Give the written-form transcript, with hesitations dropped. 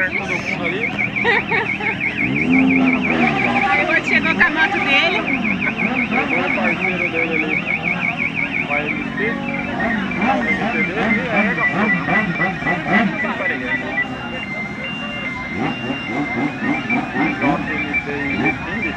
perto de todo mundo ali. Aí o outro chegou com a moto dele. Chegou o parceiro dele ali. Vai MC. Vai MC dele e arrega fogo. Não pra ninguém. Nossa, MC e Ping.